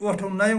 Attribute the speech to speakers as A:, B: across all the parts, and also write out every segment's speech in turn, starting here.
A: 8-9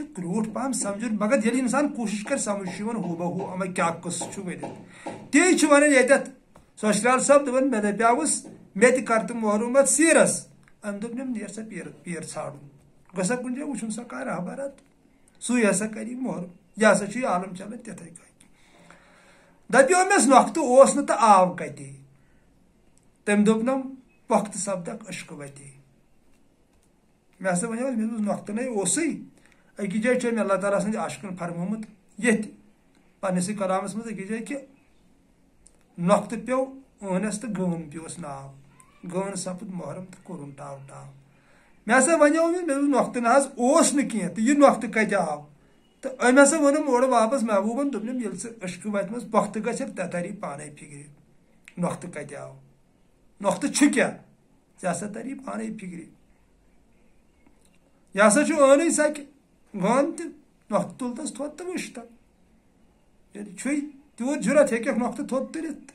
A: یہ کروٹ پہم سمجھن مگر یل انسان کوشش کر سمجھ ہو بہو اما کیا قص ورت تی ونان یتھ سوشرال صاحب دپان مے دپیاوس مے تہ کر تو محرومت سیرس ام دوپ نیر سا پیر ژھانڈن گسا کن جائے وچن سا کار رہبرات سوی ہسا کری محروم یہ ہسا یہ عالم چلان تتھے کن دپیو مس نقطہ اوس نہ تو آو کتے تم دوپنم وقت سپدک عشق وتے مے ہسا ونیو مے نقطہ نئی اوسے اکی جائے چھ اللہ تعالیٰ سن عاشقن فرمومت یت پنس کلامس مز اکی جائے کہ نقطہ پیو اونس تو گون پیوس ناو گون سپد محرم تو کورن ٹاو ٹاو مے ہسا ونیو مے نقطہ ناز اوس نہ کینٛہہ تو یہ نقطہ کتہ آو تو ام ہسا ونم اور واپس محبوبن دوپنم یل ژٕ عشق وتہِ منٛز وقت گژھکھ تتھ تری پانے فکرِ نقطہ کتہ آو نقطہ چھُ کیٛاہ ژےٚ ہسا تری پانے فکرِ یہ ہسا چھُ ٲنٕے سکہِ گون تہ نقطہ تلتس تھوٚد تہٕ وٕچھ تہٕ چھُے تیوٗت جُرت ہیٚککھ نقطہ تھوٚد تُلِتھ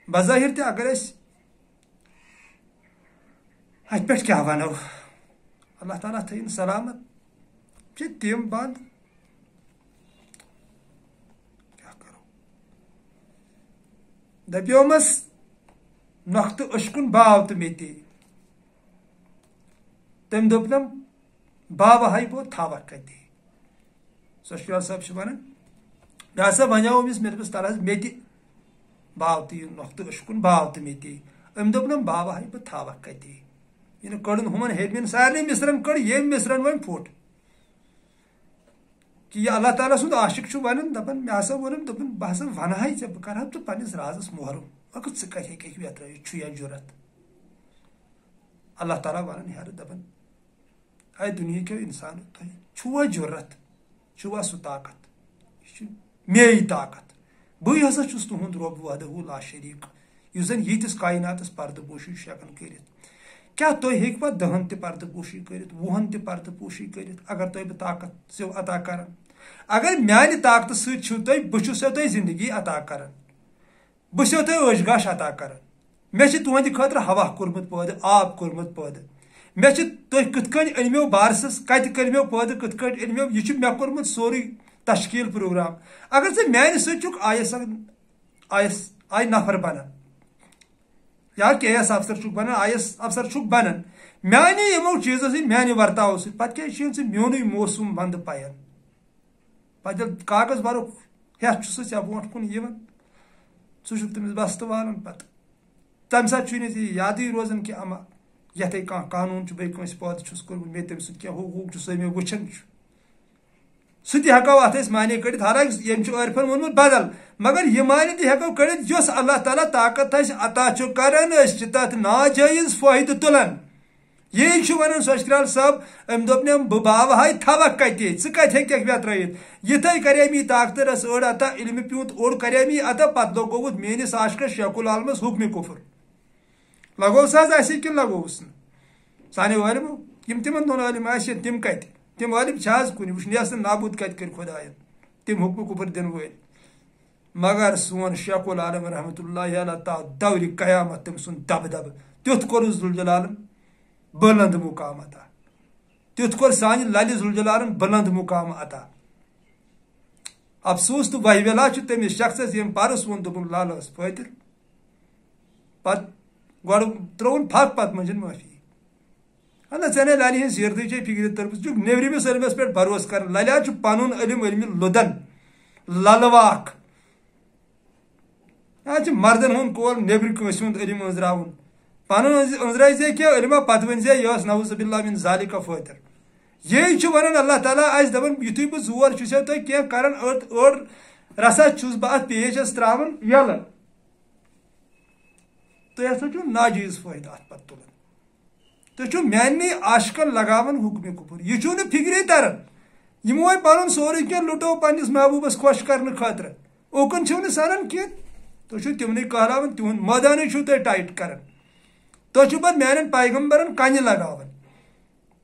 A: بظاہر تہ اگر أسۍ اتھ پٮ۪ٹھ کیٛاہ ونو اللہ تعالیٰ تھٲیِن سلامت چھِ تِم بنٛد کیٛاہ کرو دپیومس نقطہ عشقن باو تہٕ مے تے تٔمۍ دوٚپنم بابا ہاے بہٕ تھاوکھ کتے سوشال صاحب چھ ونان مے ہسا ونیو أمِس مے دوٚپُس تل حظ مے تہِ باو تہِ نقطہ عشقن باو تہٕ مے تے أمۍ دوٚپنم بابا ہاے بہٕ تھاوکھ کتے یہ کڑن ہمن ہیرمین سارے مصرن کڑ یم مصرن ون پھٹ کہ یہ اللہ تعالیٰ سند عاشق چھ ونان دپان مے ہسا وونم دپان بہ ہسا ونہاے ژےٚ بہٕ کرہا ژٕ پننس رازس محروم مگر ژٕ کتہِ ہیٚککھ ویترٲوِتھ چھُ یا جُرت اللہ تعالیٰ ونان ہیرٕ دپان اے دنیا کیو انسان تۄہہِ چھُوا جُرت چھُوا سُہ طاقت یہ چھُ میے طاقت بٕے ہسا چھُس تُہُنٛد رۄب وحدہُ لا شریٖک یُس زن ییٖتِس کایناتس پردٕ پوشی چھُ ہٮ۪کان کٔرِتھ کیا تُہۍ ہیٚکوا 10 تہِ پردٕ پوشی کٔرِتھ 20 تہِ پردٕ پوشی کٔرِتھ اگر تۄہہِ بہٕ طاقت چھِو عطا کران اگر میانہِ طاقتہٕ سۭتۍ چھِو تُہۍ بہٕ چھُسو تۄہہِ زندگی عطا کران بہٕ چھُسو تۄہہِ عٲش گاش عطا کران مےٚ چھِ تُہنٛدِ خٲطرٕ ہوا کوٚرمُت پٲدٕ آب کوٚرمُت پٲدٕ مےٚ چھِ تُہۍ کِتھ کٔنۍ أنۍمو بارسس کتہِ کٔرۍمو پٲدٕ کِتھ کٔنۍ أنۍمو یہِ چھُ مےٚ کوٚرمُت سورُے تشکیٖل پروگرام اگر ژٕ میانہِ سۭتۍ چھُکھ آی نفر بنان یا KS افسر چھُکھ بنان IS افسر چھُکھ بنان میانہِ یِمو چیٖزو سۭتۍ میانہِ ورتاو سۭتۍ پتہٕ کیازِ چھُے ژٕ میونُے موسوٗم بنٛدٕ پین پتہٕ ییٚلہِ کاغذ برُک ہٮ۪تھ چھُ سُہ ژےٚ برونٛٹھ کُن یِوان ژٕ چھُکھ تٔمِس بستہٕ والان پتہٕ تمہِ ساتہٕ چھُے نہٕ ژےٚ یادٕے روزان کہِ اما یتھے کانٛہہ قانوٗن چھُ بیٚیہِ کٲنٛسہِ پٲدٕ چھُس کوٚرمُت مےٚ تٔمۍ سۭتۍ کینٛہہ حقوٗق چھُ سُہ مےٚ وٕچھان چھُ سُہ تہِ ہٮ۪کو اتھ أسۍ مانے کٔڑِتھ حالانکہِ ییٚمۍ چھُ عٲرفن ووٚنمُت بدل مگر یہِ معنی تہِ ہٮ۪کو کٔڑِتھ یُس اللہ تعالیٰ طاقت اسہِ عطا چھُ کران أسۍ چھِ تتھ ناجٲیز فٲیدٕ تُلان یی چھُ ونان سوشکرال صٲب أمۍ دوٚپنم بہٕ باوہاے تھوکھ کتے ژٕ کتہِ ہیٚککھ ویترٲیِتھ یِتھے کریمی طاقتہٕ رس أڑ عطا علمہِ پیوٗنٛت اوٚڑ کریمی عطا پتہٕ لگووُتھ میٲنِس عاشقس شیخ العالمس حُکمہِ کُفر لگووُس حظ اسی کِنہٕ لگووُس نہٕ سانیو عٲلمو یِم تِمن دۄن عٲلم آسن تِم کتہِ تِم عٲلم چھِ حظ کُنہِ وٕچھنیس نہٕ نابوٗد کتہِ کٔرۍ خۄداین تِم حُکمہِ کُفر دِنہٕ وٲلۍ مگر سون شیخ العالم رحمتہ اللہ علیہ تا دورِ قیامت تٔمۍ سُنٛد دبہٕ دبہٕ تیُتھ کوٚرُن ذوالجلالن بلند مقام عطا تیُتھ کوٚر سانہِ للہِ ذوالجلالن بلند مقام عطا افسوٗس تہٕ وحویلا چھُ تٔمِس شخصس ییٚمۍ پرُس ووٚن دوٚپُن لالہٕ ٲس پٲتِر پتہٕ گۄڈٕ ترٛووُن پھکھ پتہٕ مٔنٛجِن معٲفی اَنا ژےٚ نے للہِ ہٕنٛز سیٖرتٕچے فِکرِ تٔرمٕژ ژٕ چھُکھ نیبرِمِس علمس پٮ۪ٹھ بروسہٕ کران للہِ حظ چھُ پنُن علم علمہِ لُدن للواک حظ چھِ مردن ہُنٛد کول نیبرِ کٲنٛسہِ ہُنٛد علم أنٛزراوُن پنُن أنٛزرٲے زے کینٛہہ علما پتہٕ ؤنۍ زے یہِ ٲس نعوذ باللہ من ذالِکَ فٲتِر یی چھُ ونان اللہ تعالیٰ آسہِ دپان یُتھُے بہٕ زور چھُسو تۄہہِ کینٛہہ کران أڑ رسا چھُس بہٕ اتھ پیچس تراوان یلہٕ تُہۍ ہسا چھُو ناجٲیز فٲیدٕ اتھ پتہٕ تُلان تُہۍ چھُو میانہِ عاشقن لگاوان حُکمہِ کُفر یہِ چھُو نہٕ فِکرے تران یِمو پنُن سورُے کینٛہہ لُٹو پننِس محبوٗبس خۄش کرنہٕ خٲطرٕ اوکُن چھِو نہٕ سنان کینٛہہ تُہۍ چھِو تِمنٕے کہراوان تِہُنٛد مٲدانٕے چھِو تُہۍ ٹایٹ کران تُہۍ چھِو پتہٕ میانٮ۪ن پیغمبرن کنہِ لگاوان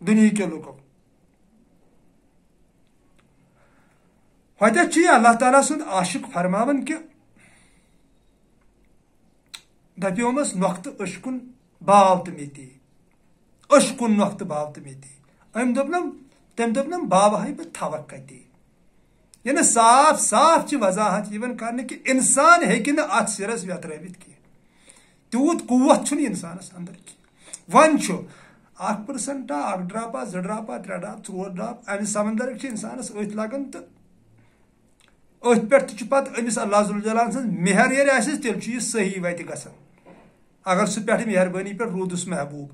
A: دُنہیٖکیو لُکو ہوتیتھ چھُ یہِ اللہ تعالیٰ سُنٛد عاشق فرماوان کہِ دپیومس نۄقتہٕ عشقُن باو تہٕ مے تے عشقُن نۄقتہٕ باو تہٕ مے تے أمۍ دوٚپنم تم دم بابا بہ تھوک کتے یعنی صاف صاف چی وضاحت یہ کرنے کہ انسان ہیکہ نہ ات سرس وترت کی تیوت قوت چھن انسانس اندر کی ون 1% 1 ڈراپا 2 ڈراپا 3 ڈراپ 4 ڈراپ امہ سمندر انسانس ات لگان تو ات پہ پتہ امس اللہ ذوالجلال سن مہر یل آسس تیل یہ صحیح وتہ گژھان اگر سہ پہ مہربانی پہ رودس محبوب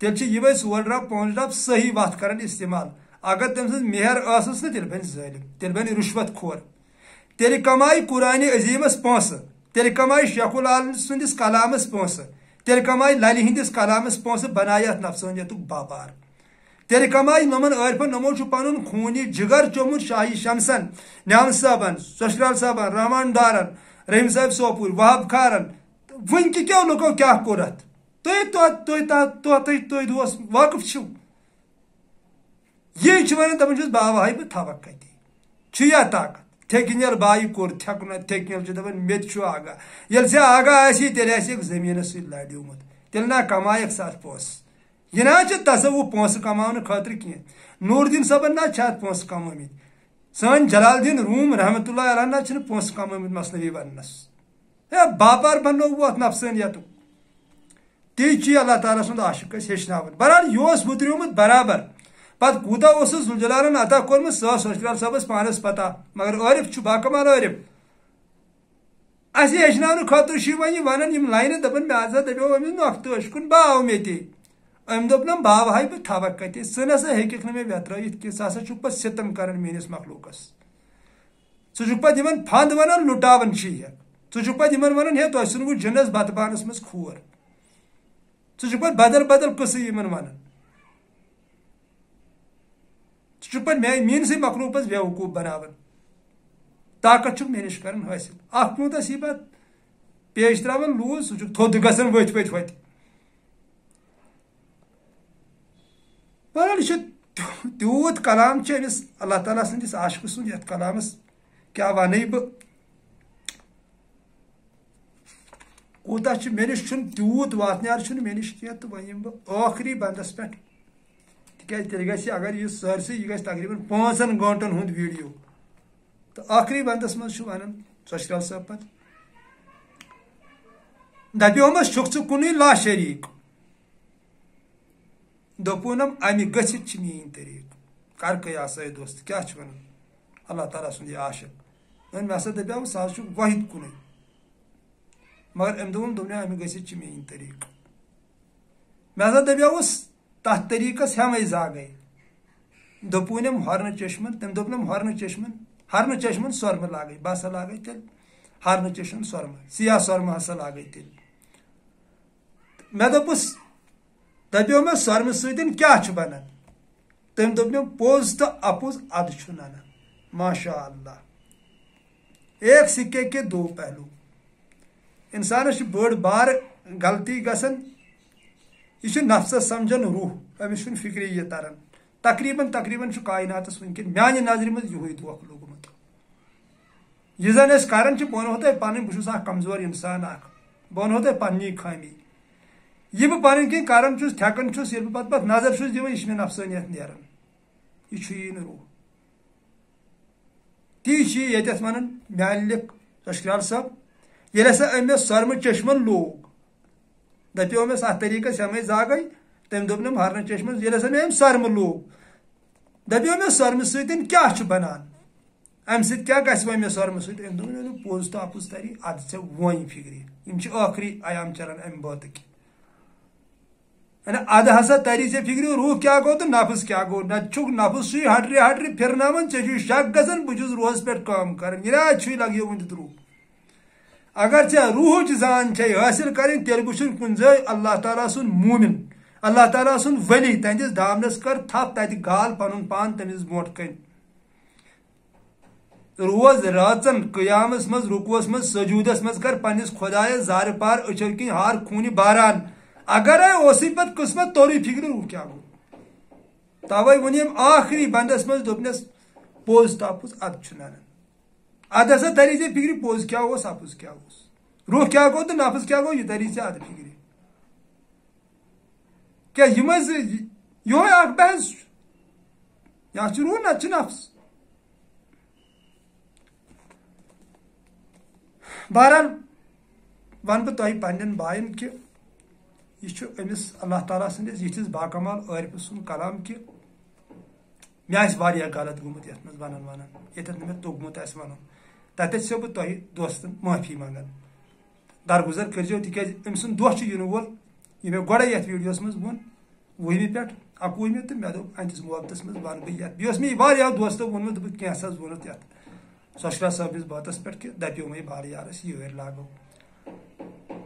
A: تیل یہ 4 ڈراپ 5 ڈراپ صحیح وت کران استعمال اگر تم سن مہر ٲسٕس نہ تیل بن ظالم تیل بن رشوت خور تیل کمائی قرآن عظیمس پونسہ تیل کمائی شیخ العالم سندس کلامس پونسہ تیل کمائی للہ ہندس کلامس پونسہ بنائی ات نفسانیت باپار تیل کمائی نمن عارفن نمو پن خونی جگر چومت شاہی شمسن نعم صٲبن سسرال صٲبن رحمان دارن رحیم صاحب سوپور وہاب کھارن ون کیو لوکو کیا کور ات تھی دوس واقف چھو یہ ون دپان بابا بہ تھوک کتے یا طاقت تھیکنیل بائی کور تھیکن تھیکنیل دپان مت آگاہ یل ژے آگاہ آسی تیل آسیک زمینس ست لاڈیومت تیل نا کمائک سات پونس یہ نا تصوف پونسہ کمان خاطر کی نور الدین صبن نا ات پونسہ کمت سن جلال الدین روم رحمۃ اللہ علیہ نا پونسہ کمت مصنوی ونس ہے باپار بنو ات نفسانیت تی اللہ تعالیٰ سند عاشق ہیچناون برحال یہ وتریومت برابر پتہ کوتا ذوالجلالن عطا کورمت سہ سسرال صٲبس پانس پتہ مگر عارف باکمال عارف اسہ ہیچناون خاطر ون ونان یم لائنہ دپان مے ہسا دپیو امس نقطہ اشکن بہ آو مے تی ام دپنم بابا بہ تھوک کتے سہ نسا ہیکھ نہ مے وترٲیِتھ کی سہ ہسا پتہ ستم کران میٲنس مخلوقس ژٕ پتہ یمن پھند ونان لٹاون ژٕ پتہ یمن ونان ہے تۄہہِ ژھٕنوٕ جنس بتہٕ بانس منٛز کھور ژٕ پتہ بدل بدل قصہٕ یمن ونان ژٕ پتہ میٲنسٕے مخلوقس بیوقوف بناون طاقت چھُکھ مےٚ نِش کران حٲصِل اکھ پیوٗنٛتس یی پتہٕ پیش تراوان لوٗز سُہ چھُکھ تھوٚد گژھان ؤتھۍ ؤتھۍ وتہِ بہرحال یہ تیوٗت کلام چھُ أمِس اللہ تعالیٰ سٕنٛدِس عاشقہٕ سُنٛد یتھ کلامس کیاہ ونٕے بہٕ کوٗتاہ چھُ مےٚ نِش چھُنہٕ تیوٗت واتنیار چھُنہٕ مےٚ نِش کینٛہہ تہٕ وۄنۍ یِمہٕ بہٕ ٲخری بندس پٮ۪ٹھ تِکیازِ تیٚلہِ گژھِ اگر یہِ سٲرسٕے یہِ گژھِ تقریٖبن 5 گٲنٛٹن ہُنٛد ویٖڈیو تہٕ ٲخری بندس منٛز چھُ ونان سسرال صٲب پتہٕ دپیومس چھُکھ ژٕ کُنُے لا شریٖک دوٚپوٗنم امہِ گٔژھِتھ چھِ میٲنۍ طریٖق کر قیاسا دوست کیاہ چھُ ونان اللہ تعالیٰ سُنٛد یہِ عاشق مےٚ ہسا دپیو سُہ حظ چھُکھ وٲحد کُنُے مگر أمۍ دوٚپُن امہِ گٔژھِتھ چھِ میٲنۍ طریٖق مےٚ ہسا دپیوس تتھ طریٖقس ہٮ۪مٕے زاگے دوٚپوٗنم ہۄرنہٕ چشمن تٔمۍ دوٚپنم ہرنہٕ چشمن سۄرمہٕ لاگے بہٕ ہسا لاگے تیٚلہِ ہرنہٕ چشمن سۄرمہٕ سیاہ سۄرمہٕ ہسا لاگے تیٚلہِ مےٚ دوٚپُس دپیو مےٚ سۄرمہٕ سۭتۍ کیاہ چھُ بنان تٔمۍ دوٚپنم پوٚز تہٕ اپُز ادٕ چھُ ننان ماشاء اللہ ایک سکے کے دو پہلو انسانس بٔڑ بار غلطی گژھان یہ نفسس سمجھان روح امس فکری یہ تران تقریباً کائناتس ونکن میانہ نظر مز یہ دھوکہ لوگمت یہ زن اس کران بہ ونو تہ پن بہس کمزور انسان اخ بہ ونو تہ پننی خامی یہ بہ پن کن کران تھکان یل بہ پتہ نظر دان یہ نفسانیت نیران یہ روح تی یتھ ونان مالک سسرال صٲب ییٚلہِ ہسا أمۍ سۄرمہٕ چشمن لوگ دپیو مےٚ اتھ طریٖقس ہٮ۪مٕے زاگے تٔمۍ دوٚپنم ہرنہٕ چشمن ییٚلہِ ہسا مےٚ أمۍ سۄرمہٕ لوگ دپیو مےٚ سۄرمہٕ سۭتۍ کیاہ چھُ بنان امہِ سۭتۍ کیاہ گژھِ وۄنۍ مےٚ سۄرمہٕ سۭتۍ أمۍ دوٚپ پوٚز تہٕ اپُز تری ادٕ ژےٚ وۄنۍ فکرِ یِم چھِ ٲخری عیام چلان امہِ بٲتٕکۍ ادٕ ہسا تری ژےٚ فکرِ روح کیاہ گوٚو تہٕ نفس کیاہ گوٚو نتہٕ چھُکھ نفس سُے ہٹرِ ہٹرِ پھرناوان ژےٚ چھُے شک گژھان بہٕ چھُس روحس پٮ۪ٹھ کٲم کران یہِ چھُے لگیومُت روح اگر ژےٚ روحٕچ زان چھے حٲصِل کرٕنۍ تیٚلہِ وٕچھُن کُنہِ جایہِ اللہ تعالیٰ سُنٛد موٗمِن اللہ تعالیٰ سُنٛد ؤلی تہنٛدِس دامنس کر تھپ تتہِ گال پنُن پان تٔمِس برونٛٹھ کٔنۍ روز رٲژن قیامس منٛز رُکوس منٛز سجوٗدس منٛز کر پننِس خۄدایس زارٕ پار أچھو کِنۍ ہار خوٗنہِ باران اگرے اوسُے پتہٕ قٕسمت توٚرُے فکرِ روح کیاہ گوٚو توے ووٚن أمۍ آخری بندس منٛز دوٚپنس پوٚز تہٕ اپُز ادٕ چھُ ننان اد ہسا تری ژےٚ فکرِ پوٚز کیاہ اوس اپُز کیاہ اوس روح کیاہ گوٚو تہٕ نفس کیاہ گوٚو یہِ تری ژےٚ ادٕ فکرِ کیٛاہ یِم ٲسۍ یِہوے اکھ بحث یا روح نت نفس. بہرحال ون بہ تہ پنن بائن کہ یہ امس اللہ تعالیٰ سندس یتھس باکمال عارف سن کلام کہ مے غلط گومت یتھ مز ونان یتھ مے توگمت آسہ ونن تتھ چھسو بہ تہ دوستن معافی منگان درگزر کرزو تکیاز ام سن دہ ین وول یہ مے گوڑے یتھ ویڈیوس مز ون 20 پہ 21 تو مے دوپ اہندس محبتس مز ون بہ یتھ بیس مے واریاہ دوستو وونمت دوپ کینٛژھس وونت یتھ سوشرا صٲبنس باتس پہ کہ دپیو مے بار یارس یور لاگو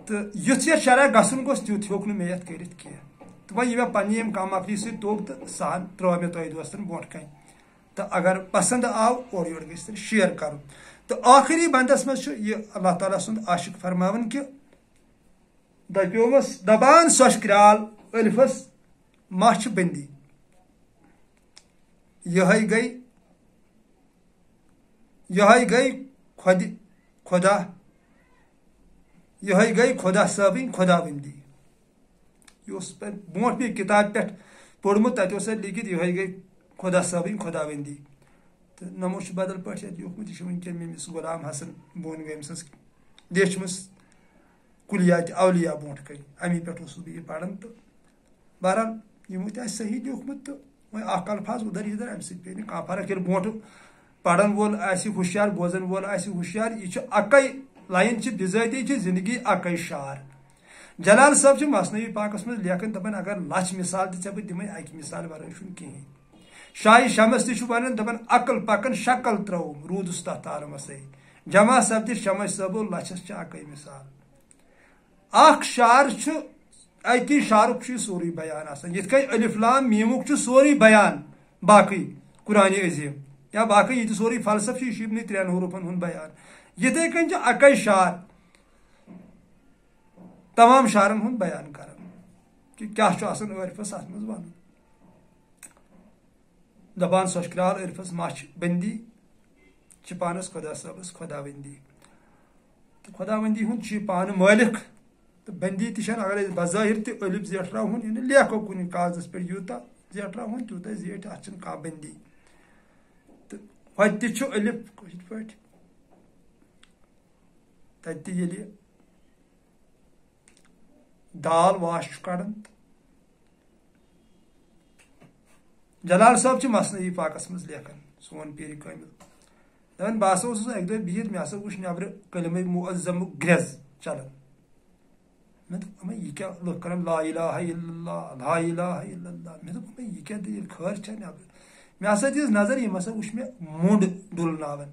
A: تو یُتھ یہ شرح گژھُن گوٚژھ تیُتھ ہیوٚک نہٕ مےٚ یتھ کٔرِتھ کینٛہہ تہٕ وۄنۍ یہِ مےٚ پننہِ ییٚمہِ کم عقلی سۭتۍ توٚگ تہٕ سہن ترٛٲو مےٚ تۄہہِ دوستن برونٛٹھ کنہِ تہٕ اگر پسنٛد آو اورٕ یورٕ گژھِ تیٚلہِ شیر کرُن تہٕ ٲخری بندس منٛز چھُ یہِ اللہ تعالیٰ سُنٛد عاشق فرماوان کہ دپیومس دپان سۄچھ کرٛال ألفس ما چھِ بندی یِہے گٔے خۄدا یِہے گٔے خۄدا صٲبٕنۍ خۄدا بندی یہ اوس برونٛٹھ مےٚ کتابہِ پٮ۪ٹھ پوٚرمُت تتہِ اوس اتھ لیکھِتھ یِہے گٔے خۄدا صٲبٕنۍ خۄدا بندی تہٕ نمو چھُ بدل پٲٹھۍ اتھ لیوٗکھمُت یہِ چھُ وٕنکیٚن میٲنِس غلام حسن بونگٲمۍ سٕنٛز لیچھمٕژ کُلیات اولیا برونٛٹھ کَنہِ امی پٮ۪ٹھ اوسُس بہٕ یہِ پران تہٕ بہرحال یِمو تہِ آسہِ صحیح لیوٗکھمُت تہٕ وۄنۍ اکھ الفاظ ادھر یِدھر امہِ سۭتۍ پیٚیہِ نہٕ کانٛہہ فرق ییٚلہِ برونٛٹھ پرن وول آسہِ ہوشیار بوزن وول آسہِ ہوشیار یہِ چھُ اکے لائن چھِ بِذٲتی چھِ زندگی اکے شعار جلال صٲب چھِ مثنوی پاکس منٛز لیکھان دپان اگر لچھ مثال تہِ ژےٚ بہٕ دِمے اکہِ مثال ورٲے چھُنہٕ کِہیٖنۍ شاہِ شمس تہِ چھُ ونان دپان عقل پکان شکل ترٛٲوُم روٗدُس تتھ تارمسے جمع سپدِ شمس صٲبو لچھس چھِ اکے مثال اکھ شعر چھُ اکی شعرُک چھُ یہِ سورُے بیان آسان یِتھ کٔنۍ الف لام میٖمُک چھُ سورُے بیان باقٕے قرآنِ عظیٖم یا باقٕے یہِ تہِ سورُے فلسفہٕ چھُ یہِ چھُ یِمنٕے 3 حروٗفن ہُنٛد بیان یِتھے کٔنۍ چھُ اکے شعر تمام شعرن ہُنٛد بیان کران کہ کیاہ چھُ آسان عٲرفس اتھ منٛز ونُن دپان سۄچھ کرٛال عٲرفس ما چھِ بندی چھِ پانس خۄدا صٲبس خۄدا بندی تہٕ خۄدا بندی ہُنٛد چھُ یہِ پانہٕ مٲلِک تہٕ بندی تہِ چھنہٕ اگر أسۍ بظٲہر تہِ ألف زیٹھراوہون یعنی لیکھو کُنہِ کاغذس پٮ۪ٹھ یوٗتاہ زیٹھراوہون تیوٗتاہ زیٹھِ اتھ چھنہٕ کانٛہہ بندی تہٕ ہوٚتہِ تہِ چھُ ألف کٲشِر پٲٹھۍ تتہِ تہِ ییٚلہِ دال واش چھُ کڑان جلال صٲب چھِ مثنوی پاکس منٛز لیکھان سون پیٖرِ کٲمِل دپان بہٕ ہسا اوسُس اکہِ دۄہ بِہِتھ مےٚ ہسا وُچھ نیبرٕ کلمے معظمُک گرٛٮ۪ز چلان مےٚ دوٚپ اما یہِ کیاہ لُکھ کران لا الہ الا اللہ لا الہ الا اللہ مےٚ دوٚپ اما یہِ کیاہ دٔلیٖل خٲر چھا نیبرٕ مےٚ ہسا دِژ نظر یِم ہسا وُچھ مےٚ مُنڈ ڈُلناوان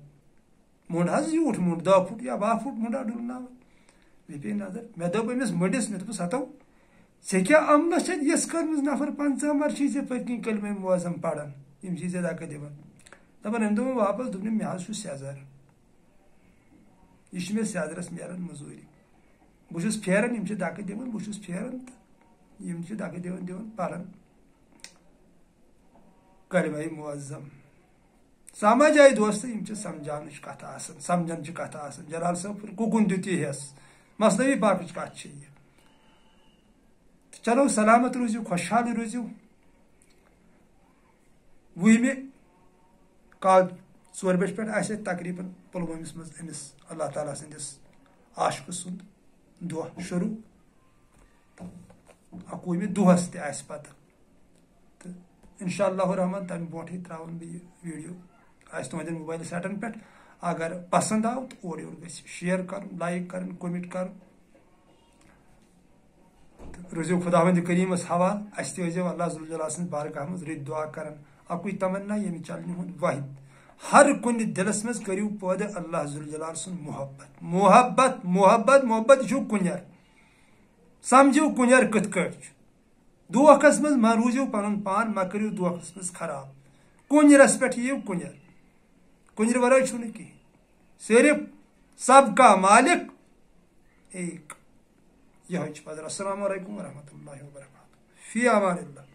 A: مُنڈ حظ زیوٗٹھ مُنڈ 10 فُٹ یا 12 فُٹ مُنڈا ڈُلناوان مےٚ پیٚیہِ نظر مےٚ دوٚپ أمِس مٔنٛڈِس مےٚ دوٚپُس ہتو ژےٚ کیاہ عملہ چھتھ یِژھ کٔرمٕژ نفر 15 مر چھِ ژےٚ پٔتۍ کِنۍ کلمے معظم پران یِم چھی ژےٚ دکہٕ دِوان دپان أمۍ دوٚپ واپس دوٚپنہِ مےٚ حظ چھُ سیٚزر یہِ چھُ مےٚ سیٚزرس میلان مٔزوٗرِ بہٕ چھُس پھیران یِم چھِ دکہٕ دِوان بہٕ چھُس پھیران تہٕ یِم چھِ دکہٕ دِوان پران کلمے معظم سمجھ آیہِ دوستہٕ یِم چھِ سمجھاونٕچ کتھ آسان سمجھنچہِ کتھ آسان جلال صٲب کُکُن دیُت یہِ ہٮ۪س مثنوی پاکٕچ کتھ چھِ یہِ چلو سلامت روٗزِو خۄشحال روٗزِو 20مہِ کال 4 بجہِ پٮ۪ٹھ آسہِ اَتہِ تقریٖبن پُلوٲمِس منٛز أمِس اللہ تعالیٰ سٕنٛدِس عاشقہٕ سُنٛد دۄہ شروٗع 21مہِ دۄہس تہِ آسہِ پتہٕ تہٕ انشاء اللہ الرحمان تمہِ برونٛٹھٕے ترٛاوَن بہٕ یہِ ویٖڈیو آسہِ تُہنٛدٮ۪ن موبایل سیٹن پٮ۪ٹھ اگر پسنٛد آو تہٕ اورٕ یورٕ گژھِ شیر کرُن لایک کرُن کومنٹ کرُن تہٕ روٗزِو خۄداوندِ کریٖمس حوال اسہِ تہِ ٲسۍزیو اللہ ذُل جلال سٕنٛز بارگاہ منٛز رٕتۍ دعا کران اکُے تمنا ییٚمہِ چلنہِ ہُنٛد واحد ہر کُنہِ دِلس منٛز کٔرِو پٲدٕ اللہ ذُل جلال سُنٛد محبت محبت محبت محبت یہِ چھُ کُنٮ۪ر سمجھِو کُنٮ۪ر کِتھ کٲٹھۍ چھُ دھوکھس منٛز مہ روٗزِو پنُن پان مہ کٔرِو دھوکھس منٛز خراب کُنٮ۪رس پٮ۪ٹھ یِیِو کُنٮ۪ر کُنٮ۪ر ورٲے چھُنہٕ کِہینۍ صرف سب کا مالک ایک یہوے چھُ پَزر السلام علیکم ورحمۃ اللہ وبرکاتہ فی امان اللہ.